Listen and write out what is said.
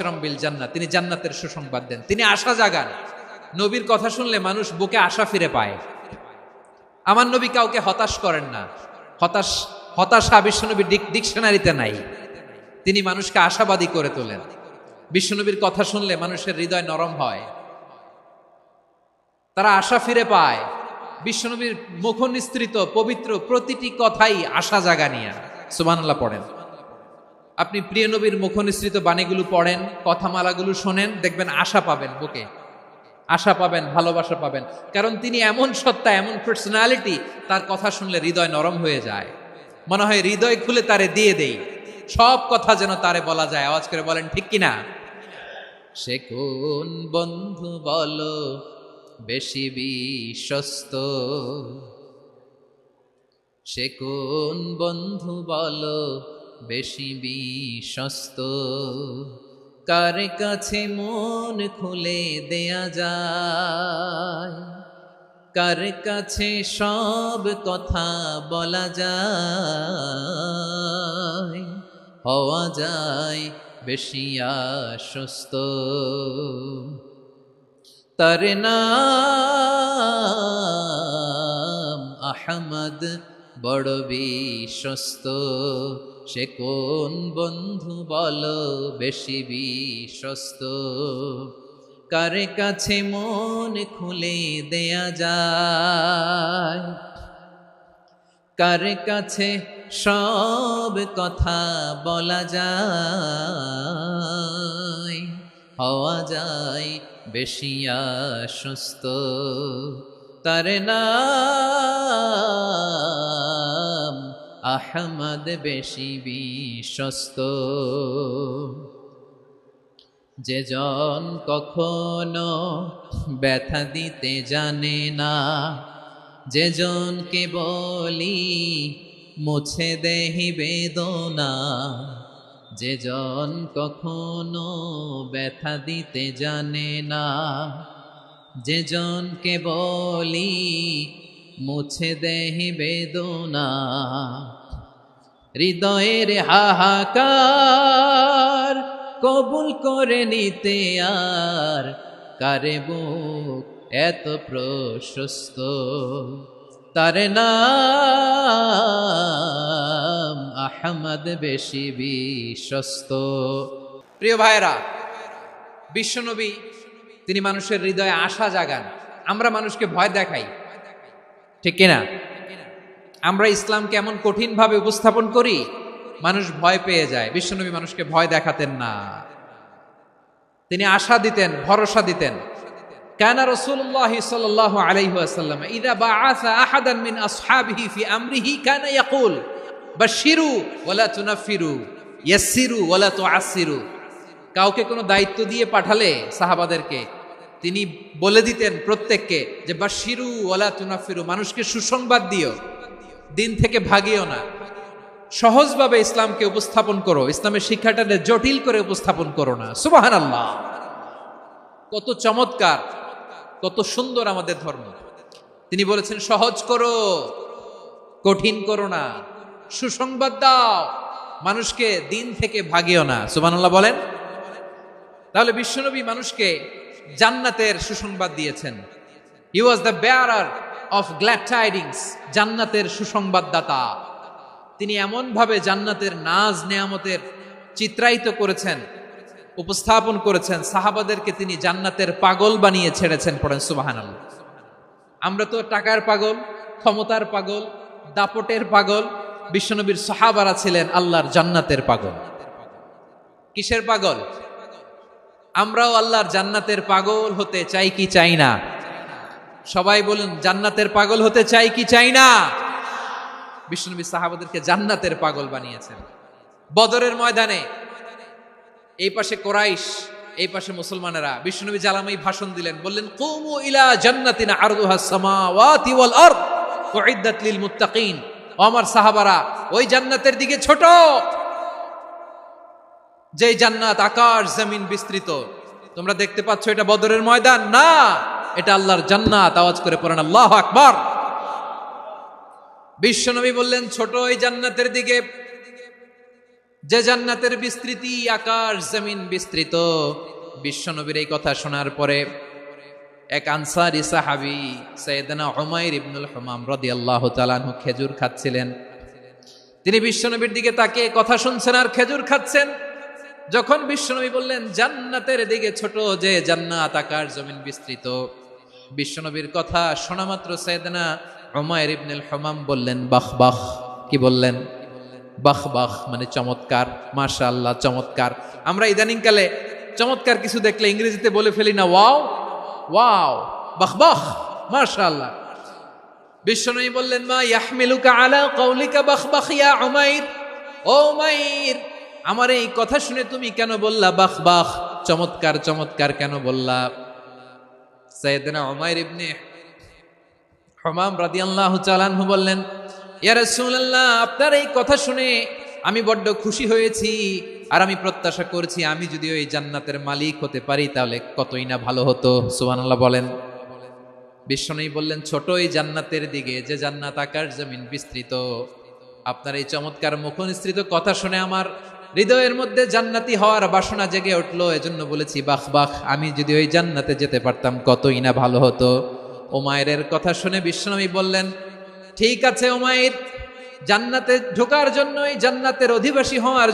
মুবাশশিরাম বিল জান্নাহ, তিনি জান্নাতের সুসংবাদ দেন, তিনি আশা জাগান। নবীর কথা শুনলে মানুষ বুকে আশা ফিরে পায়। আমার নবী কাউকে হতাশ করেন না। হতাশা বিশ্বনবীর ডিকশনারিতে নাই। তিনি মানুষকে আশাবাদী করে তোলেন। বিশ্বনবীর কথা শুনলে মানুষের হৃদয় নরম হয়, তারা আশা ফিরে পায়। বিশ্বনবীর মুখ নিঃসৃত পবিত্র প্রতিটি কথাই আশা জাগানিয়া। সুবহানাল্লাহ পড়েন। আপনি প্রিয় নবীর মুখ নিঃসৃত বাণীগুলো পড়েন, কথামালাগুলো শোনেন, দেখবেন আশা পাবেন, বুকে আশা পাবেন, ভালোবাসা পাবেন। কারণ তিনি এমন সত্তা, এমন পার্সোনালিটি, তার কথা শুনলে হৃদয় নরম হয়ে যায়। মনে হয় হৃদয় খুলে তারে দিয়ে দেই, সব কথা যেন তারে বলা যায়। আওয়াজ করে বলেন ঠিক কিনা? সে কোন বন্ধু বলো বেশি বিশ্বস্ত, সে কোন বন্ধু বলো বেশি বিশ্বস্ত, কার কাছে মন খুলে দেয়া যায়, কার কাছে সব কথা বলা যায়, হওয়া যায় বেশি আশ্বস্ত। তার নাম আহমদ, বড় বিশ্বস্ত। সে কোন বন্ধু বলো বেশি বিশ্বস্ত, কার কাছে মন খুলে দেয়া যায়, কার কাছে সব কথা বলা যায়, হওয়া যায় বেশি আশ্বস্ত। তার নাম আহমদ, বেশি বিশ্বস্ত। যে জন কখনো ব্যথা দিতে জানে না, যে জনকে বলি মুছে দেহি বেদনা, যে জন কখনো ব্যথা দিতে জানে না, যে জনকে বলি মুছে দেহি বেদনা, হৃদয়ের হাহাকার কবুল করে নিতে আর কারে বুক এত প্রশস্ত। তার নাম আহমদ, বেশি বিশ্বস্ত। প্রিয় ভাইরা, বিশ্বনবী তিনি মানুষের হৃদয়ে আশা জাগান। আমরা মানুষকে ভয় দেখাই, ঠিক কিনা? আমরা ইসলামকে এমন কঠিন ভাবে উপস্থাপন করি, মানুষ ভয় পেয়ে যায়। বিশ্বনবী মানুষকে ভয় দেখাতেন না, তিনি আশা দিতেন, ভরসা দিতেন। কানা রাসূলুল্লাহ সাল্লাল্লাহু আলাইহি ওয়াসাল্লাম ইযা বাআসা আহাদান মিন আসহাবিহি ফি আমরিহি কানা ইয়াকুল বাশশিরু ওয়ালা তুনাফিরু, ইয়াসসিরু ওয়ালা তুআসসিরু। কাউকে কোনো দায়িত্ব দিয়ে পাঠালে সাহাবাদেরকে তিনি বলে দিতেন প্রত্যেককে যে বাশশিরু ওয়ালা তুনাফিরু, মানুষকে সুসংবাদ দিও, দিন থেকে ভাগিও না। সহজভাবে ইসলামকে উপস্থাপন করো, ইসলামের শিক্ষাটাকে জটিল করে উপস্থাপন করো না। সুবহানাল্লাহ, কত চমৎকার, কত সুন্দর আমাদের ধর্ম। তিনি বলেছেন সহজ করো, কঠিন করো না, সুসংবাদ দাও, মানুষকে দিন থেকে ভাগিও না। সুবহানাল্লাহ বলেন। তাহলে বিশ্বনবী মানুষকে জান্নাতের সুসংবাদ দিয়েছেন। He was the bearer of glad tidings, জান্নাতের সুসংবাদদাতা। তিনি এমন ভাবে জান্নাতের নাজ নেয়ামতের চিত্রায়িত করেছেন, উপস্থাপন করেছেন, সাহাবাদেরকে তিনি জান্নাতের পাগল বানিয়ে ছেড়েছেন। পড়েন সুবহানাল্লাহ। আমরা তো টাকার পাগল, ক্ষমতার পাগল, দাপটের পাগল। বিশ্বনবীর সাহাবারা ছিলেন আল্লাহর জান্নাতের পাগল। কিসের পাগল? আমরাও আল্লাহর জান্নাতের পাগল হতে চাই কি চাই না? সবাই বলুন, জান্নাতের পাগল হতে চাই কি চাই না? বিশ্বনবী সাহাবাদেরকে জান্নাতের পাগল বানিয়েছেন। বদরের ময়দানে এই পাশে কোরাইশ, এই পাশে মুসলমানেরা। বিশ্বনবী জালামাই ভাষণ দিলেন, বললেন কুমু ইলা জান্নাতিন আরদুহাস সামাওয়াতি ওয়াল আরদ উইদ্দাত লিল মুত্তাকিন। ও আমার সাহাবারা, ওই জান্নাতের দিকে ছোট, যেই জান্নাত আকাশ জমিন বিস্তৃত। তোমরা দেখতে পাচ্ছ এটা বদরের ময়দান না, এটা আল্লাহর জান্নাত। আওয়াজ করে পড়েন আল্লাহু আকবার। বিশ্বনবী বললেন ছোট ওই জান্নাতের দিকে, যে জান্নাতের বিস্তৃতি আকাশ জমিন বিস্তৃত। বিশ্বনবীর এই কথা শোনার পরে এক আনসারী সাহাবী সাইয়েদনা উমাইর ইবনুল হুমাম রাদিয়াল্লাহু তাআলা আনহু খেজুর খাচ্ছিলেন। তিনি বিশ্বনবীর দিকে তাকিয়ে কথা শুনছেন আর খেজুর খাচ্ছেন। যখন বিশ্বনবী বললেন জান্নাতের দিকে ছোট যে জান্নাত আকাশ জমিন বিস্তৃত, বিশ্বনবীর কথা শোনা মাত্র সাইয়েদনা উমাইর ইবনুল হুমাম বললেন বাহ বাহ। কি বললেন? বাহ বাহ মানে চমৎকার, মাশাআল্লাহ চমৎকার। আমরা ইদানিংকালে চমৎকার কিছু দেখলে ইংরেজিতে বলে ফেলি না ওয়াও ওয়াও, বাহ বাহ, মাশাআল্লাহ। বিশ্বনবী বললেন মা ইয়াহমিলুকা আলা কাউলিকা বাহ বাহ ইয়া উমাইর। ও উমাইর, আমার এই কথা শুনে তুমি কেন বললা বাহ বাহ, চমৎকার চমৎকার কেন বললা? সাইয়েদনা উমাইর ইবনে হুমাম রাদিয়াল্লাহু তাআলা আনহু বললেন ইয়া রাসূলুল্লাহ, আপনার এই কথা শুনে আমি বড্ড খুশি হয়েছি, আর আমি প্রত্যাশা করছি আমি যদি ওই জান্নাতের মালিক হতে পারি তাহলে কতই না ভালো হতো। সুবহানাল্লাহ বলেন। বিশ্বনবী বললেন ছোট এই জান্নাতের দিকে যে জান্নাত আকাশ জমিন বিস্তৃত। আপনার এই চমৎকার মুখনিসৃত কথা শুনে আমার হৃদয়ের মধ্যে জান্নাতি হওয়ার বাসনা জেগে উঠলো, এজন্য বলেছি বাহ বাহ, আমি যদি ওই জান্নাতে যেতে পারতাম কতই না ভালো হতো। উমাইরের কথা শুনে বিশ্বনবী বললেন ঠিক আছে উমাইর, জান্নাতে ঢোকার জন্য এই জান্নাতের অধিবাসী হওয়ার